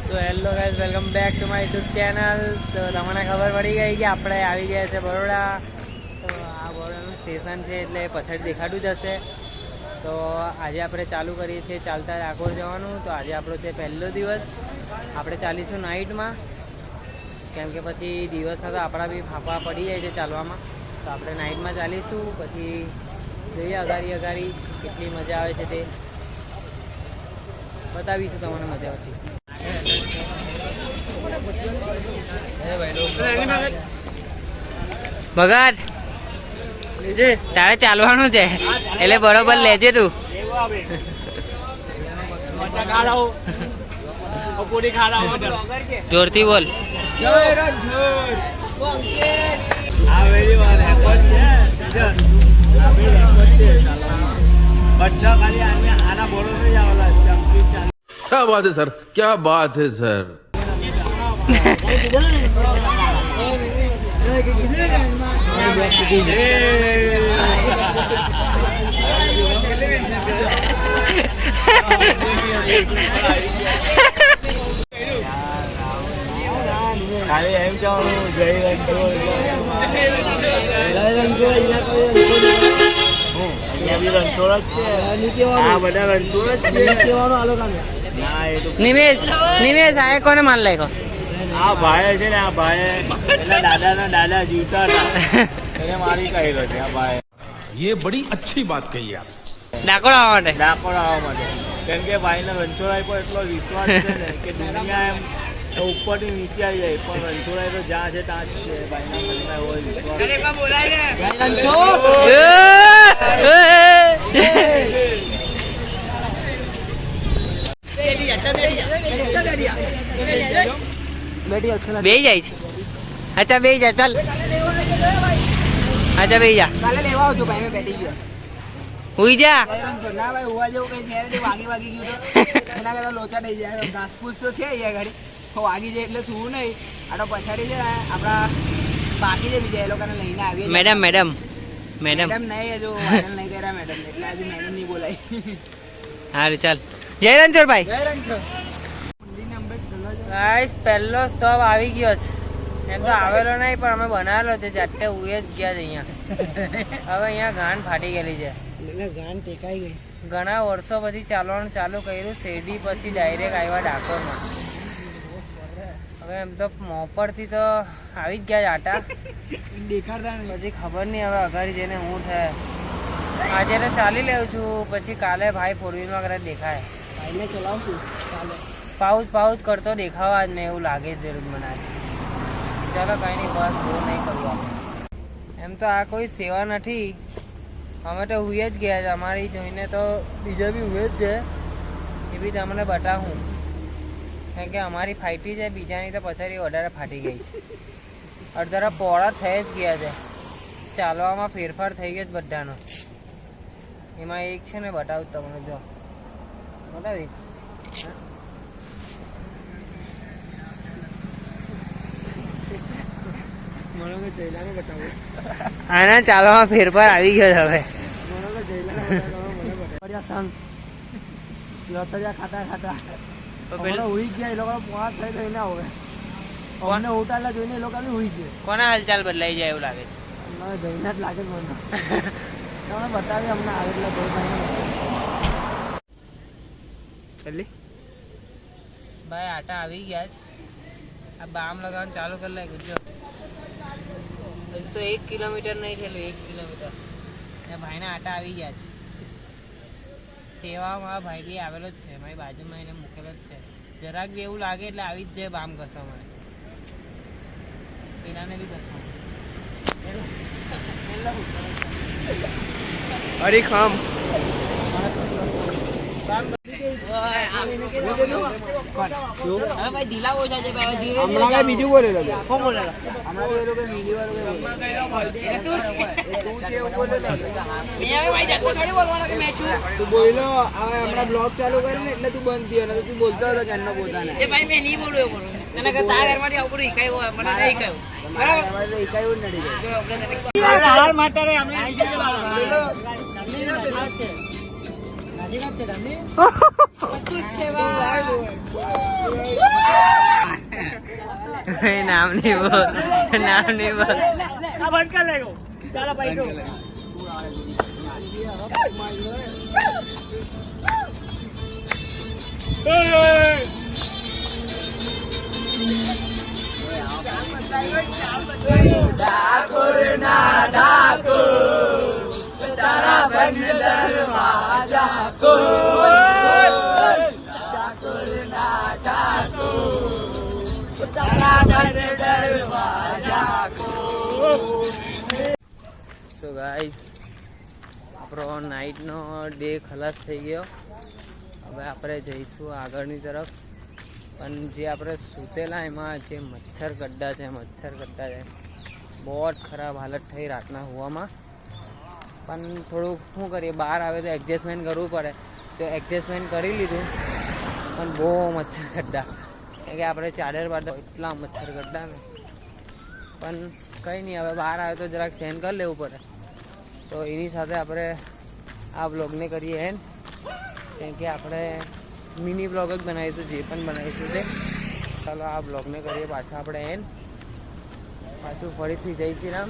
So hello guys, welcome back to my YouTube channel. તો તમને ખબર પડી ગઈ કે આપણે આવી ગયા છે બરોડા. તો આ બરોડાનું સ્ટેશન છે એટલે પછાડી દેખાતું જ હશે. તો આજે આપણે ચાલુ કરીએ છીએ ચાલતા ડાકોર જવાનું. તો આજે આપણો છે પહેલો દિવસ. આપણે ચાલીશું નાઇટમાં, કેમ કે પછી દિવસના તો આપણા બી ફાંફા પડી જાય છે ચાલવામાં. તો આપણે નાઇટમાં ચાલીશું, પછી જોઈએ અગાડી કેટલી મજા આવે છે તે બતાવીશું તમને મજા આવતી. ભગત તારે ચાલવાનું છે એટલે બરોબર લેજે તું. જોરથી બોલ. क्या बात है सर, क्या बात है सर. ખાલી એમ કહેવાનું જય રણછોડ. નિમેશ આ કોને માલ લાગ્યો? આ ભાઈ છે ને, આ ભાઈ દાદા જીવતા હતા એને મારી કહેલો છે. આ ભાઈ ये बड़ी अच्छी बात कही आप. ડાકોર આવવા માટે કેમ કે ભાઈને રણછોડાઈ પર એટલો વિશ્વાસ છે ને કે દુનિયા એમ ઉપરથી નીચે આવી જાય, પણ રણછોડાઈ તો જ્યાં છે ત્યાં જ છે. ભાઈના મનમાં એવો વિશ્વાસ. બે જાય છે. અચ્છા બે જા, ચાલ. અચ્છા બે જા, લેવા આવજો ભાઈ. મેં બેઠી ગયો. હુઈ જા. ના ભાઈ, હુવા જેવું કઈ છે નહીં. વાગી ગયું તો એના કરતા લોચા થઈ જાય. ઘાસપૂસ તો છે અહીંયા ઘડી, વાગી જાય એટલે શું નહીં. આ તો પછાડી છે આપણા બાકી છે બીજા, એ લોકોને લઈને આવીએ. મેડમ નહીં, હજુ વાયરલ નહીં કર્યા મેડમ, એટલે હજુ મેડમ નહીં બોલાય. હારું ચાલ. જય રણછોડ ભાઈ. જય રણછોડ. ગાઈસ, પહેલો સ્ટોપ આવી ગયો છે. એમ તો આવેલો નહીં, પણ અમે બનાવેલો છે. જાતે ઉએ જ ગયા છે અહીંયા. હવે અહીંયા ગાંઠ ફાટી ગયેલી છે. ગાંઠ ટેકાઈ ગઈ. ઘણા વર્ષો પછી ચાલવાનું ચાલુ કર્યું. શેરડી પછી ડાયરેક્ટ આવ્યા ડાકોરમાં. હવે એમ તો મોપરથી તો આવી જ ગયા આટા દેખાડતા નહીં. પછી ખબર નહીં હવે અગાડી જઈને હું થાય. આજે તો ચાલી લઉં છું, પછી કાલે ભાઈ ફોર વ્હીલમાં કદાચ દેખાય. ભાઈને ચલાવશું કાલે. પાઉચ કરતો દેખાવા જ નહીં એવું લાગે જ મને. ચાલો કંઈ નહીં, બસ બહુ નહીં કરવું આપણે. એમ તો આ કોઈ સેવા નથી. અમે તો હુએ જ ગયા છે. અમારી જોઈને તો બીજા બી હુએ જ છે. એ બી તમને બતાવું, કેમ કે અમારી ફાટી છે, બીજાની તો પછાડી વધારે ફાટી ગઈ છે. અડધારા પોળા થઈ જ ગયા છે. ચાલવામાં ફેરફાર થઈ ગયો જ બધાનો. એમાં એક છે ને, બતાવું તમને, જો બતાવી. આના ચાલવામાં ફેરફાર આવી ગયો છે હવે. કોના હાલચાલ બદલાઈ જાય એવું લાગે છે? જઈને જ લાગે મને. બતાવી અમને આવે એટલે ભાઈ આટા આવી ગયા છે. આ બામ લગાવવાનું ચાલુ કરી લાગ્યું. જો હજુ તો 1 કિલોમીટર નહીં થયેલું. 1 કિલોમીટર ભાઈના આટા આવી ગયા છે. સેવામાં ભાઈ બી આવેલો જ છે, મારી બાજુમાં એને મૂકેલો જ છે. જરાક બી એવું લાગે એટલે આવી જ જાય બામ ઘસવા મને. પેલાને બી ઘસવા અરે ખામ બીજું બોલેલો તું બોલો. હમણાં બ્લોગ ચાલુ કર્યો ને એટલે તું બંધ થયો. તું બોલતો હતો કે એનો પોતાને મેં નહીં બોલ્યો. તને તારા ઘરમાંથી આવું બધું શીખાયું હોય, મને નહીં કહ્યું. બરાબર. નામ નહીં બોલ, નામ નહીં બોલ. તો ગાઈસ આપણો નાઇટનો ડે ખલાસ થઈ ગયો. હવે આપણે જઈશું આગળની તરફ. પણ જે આપણે સૂતેલા એમાં જે મચ્છર ગड्ढा છે, બહુ જ ખરાબ હાલત થઈ રાતના હોવામાં. પણ થોડુંક શું કરીએ, બહાર આવે તો એડજસ્ટમેન્ટ કરવું પડે, તો એડજસ્ટમેન્ટ કરી લીધું. પણ બહુ મચ્છર ગड्ढा, કે આપણે ચાદર બાદર એટલા મચ્છર ગड्ढा ને. પણ કંઈ નહીં, હવે બહાર આવે તો જરાક સહન કરી લેવું પડે. તો એની સાથે આપણે આ બ્લોગને કરીએ એન્ડ, કેમ કે આપણે મિની બ્લોગ જ બનાવીશું, જે પણ બનાવીશું તે. ચાલો આ બ્લોગને કરીએ પાછા આપણે એન્ડ. પાછું ફરીથી જય શ્રી રામ.